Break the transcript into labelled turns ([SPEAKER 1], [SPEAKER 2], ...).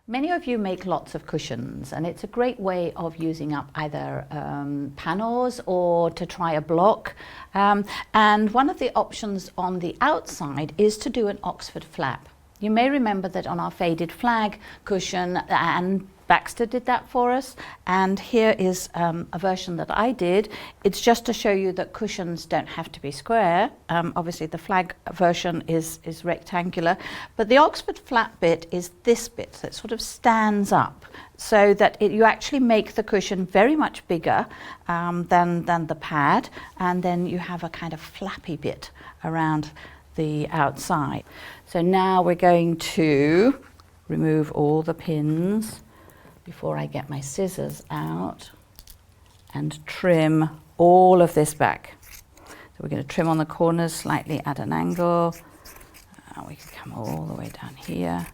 [SPEAKER 1] Many of you make lots of cushions, and it's a great way of using up either panels or to try a block. And one of the options on the outside is to do an Oxford flap. You may remember that on our faded flag cushion, and Baxter did that for us, and here is a version that I did. It's just to show you that cushions don't have to be square. Obviously the flag version is rectangular, but the Oxford flap bit is this bit that sort of stands up, so that you actually make the cushion very much bigger than the pad, and then you have a kind of flappy bit around the outside. So now we're going to remove all the pins before I get my scissors out and trim all of this back. So we're going to trim on the corners slightly at an angle. We can come all the way down here.